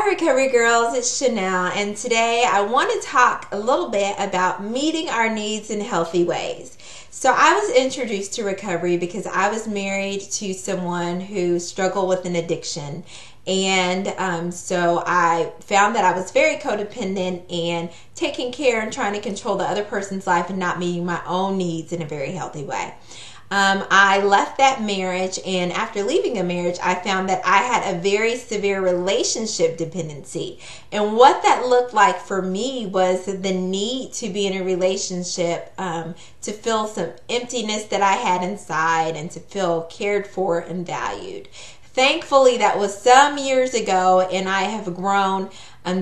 Hi Recovery Girls, it's Chenille, and today I want to talk a little bit about meeting our needs in healthy ways. So I was introduced to recovery because I was married to someone who struggled with an addiction, and so I found that I was very codependent and taking care and trying to control the other person's life and not meeting my own needs in a very healthy way. I left that marriage, and after leaving a marriage, I found that I had a very severe relationship dependency. And what that looked like for me was the need to be in a relationship to fill some emptiness that I had inside and to feel cared for and valued. Thankfully, that was some years ago, and I have grown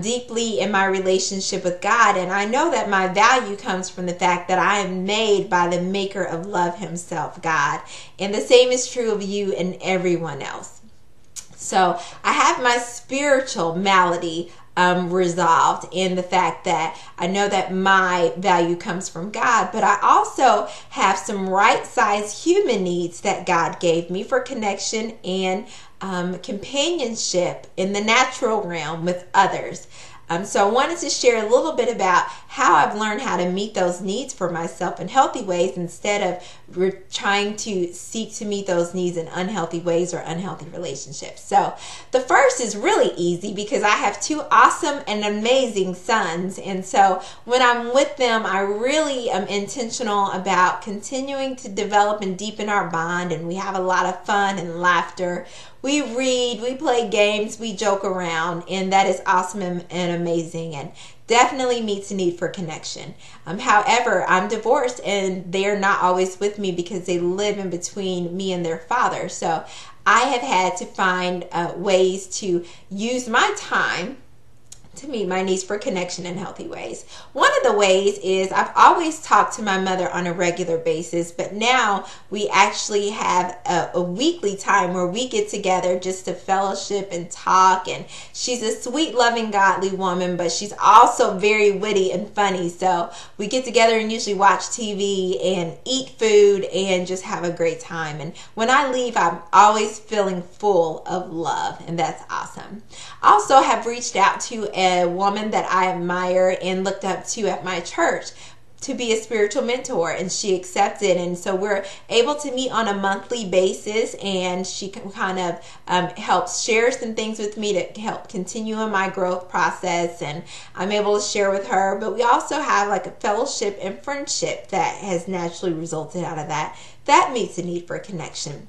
deeply in my relationship with God, and I know that my value comes from the fact that I am made by the maker of love himself, God. And the same is true of you and everyone else. So I have my spiritual malady resolved in the fact that I know that my value comes from God, but I also have some right-sized human needs that God gave me for connection and companionship in the natural realm with others. So I wanted to share a little bit about how I've learned how to meet those needs for myself in healthy ways instead of trying to seek to meet those needs in unhealthy ways or unhealthy relationships. So the first is really easy because I have two awesome and amazing sons. And so when I'm with them, I really am intentional about continuing to develop and deepen our bond. And we have a lot of fun and laughter. We read, we play games, we joke around, and that is awesome and amazing, and definitely meets a need for connection. However, I'm divorced, and they're not always with me because they live in between me and their father. So I have had to find ways to use my time to meet my needs for connection in healthy ways. One of the ways is I've always talked to my mother on a regular basis, but now we actually have a weekly time where we get together just to fellowship and talk. And she's a sweet, loving, godly woman, but she's also very witty and funny. So we get together and usually watch TV and eat food and just have a great time. And when I leave, I'm always feeling full of love, and that's awesome. I also have reached out to a woman that I admire and looked up to at my church to be a spiritual mentor, and she accepted, and so we're able to meet on a monthly basis, and she kind of helps share some things with me to help continue in my growth process, and I'm able to share with her. But we also have like a fellowship and friendship that has naturally resulted out of that. That meets the need for connection.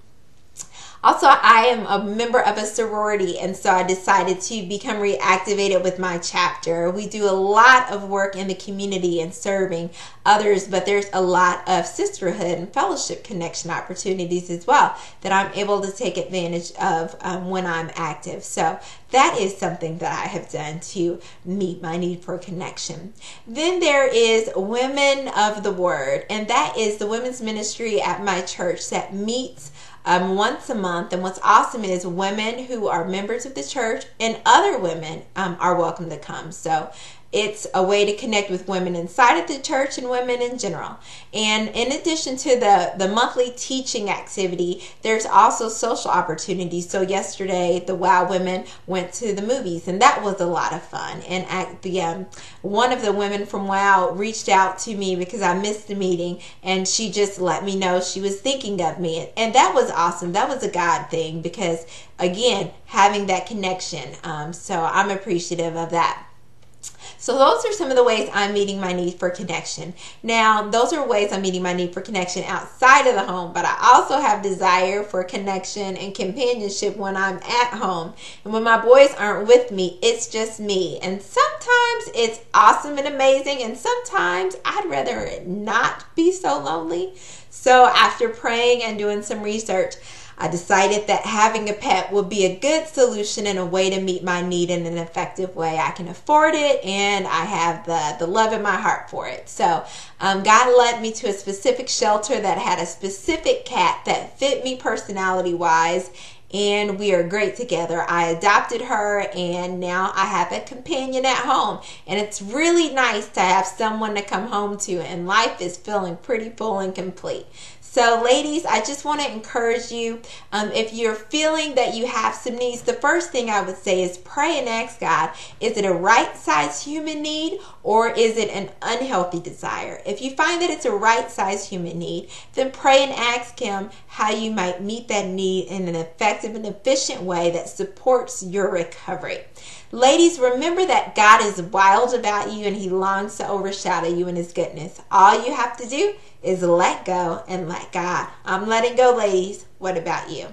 Also, I am a member of a sorority, and so I decided to become reactivated with my chapter. We do a lot of work in the community and serving others, but there's a lot of sisterhood and fellowship connection opportunities as well that I'm able to take advantage of when I'm active. So that is something that I have done to meet my need for connection. Then there is Women of the Word, and that is the women's ministry at my church that meets once a month. And what's awesome is women who are members of the church and other women are welcome to come. So it's a way to connect with women inside of the church and women in general. And in addition to the monthly teaching activity, there's also social opportunities. So yesterday, the WOW women went to the movies, and that was a lot of fun. And one of the women from WOW reached out to me because I missed the meeting, and she just let me know she was thinking of me. And that was awesome. That was a God thing because, again, having that connection. So I'm appreciative of that. So those are some of the ways I'm meeting my need for connection. Now, those are ways I'm meeting my need for connection outside of the home, but I also have desire for connection and companionship when I'm at home. And when my boys aren't with me, it's just me. And sometimes it's awesome and amazing, and sometimes I'd rather it not be so lonely. So after praying and doing some research, I decided that having a pet would be a good solution and a way to meet my need in an effective way. I can afford it, and I have the love in my heart for it. So God led me to a specific shelter that had a specific cat that fit me personality-wise, and we are great together. I adopted her, and now I have a companion at home, and it's really nice to have someone to come home to, and life is feeling pretty full and complete. So ladies, I just want to encourage you, if you're feeling that you have some needs, the first thing I would say is pray and ask God, is it a right-sized human need or is it an unhealthy desire? If you find that it's a right-sized human need, then pray and ask Him how you might meet that need in an effective and efficient way that supports your recovery. Ladies, remember that God is wild about you and He longs to overshadow you in His goodness. All you have to do is let go and let God. I'm letting go, ladies. What about you?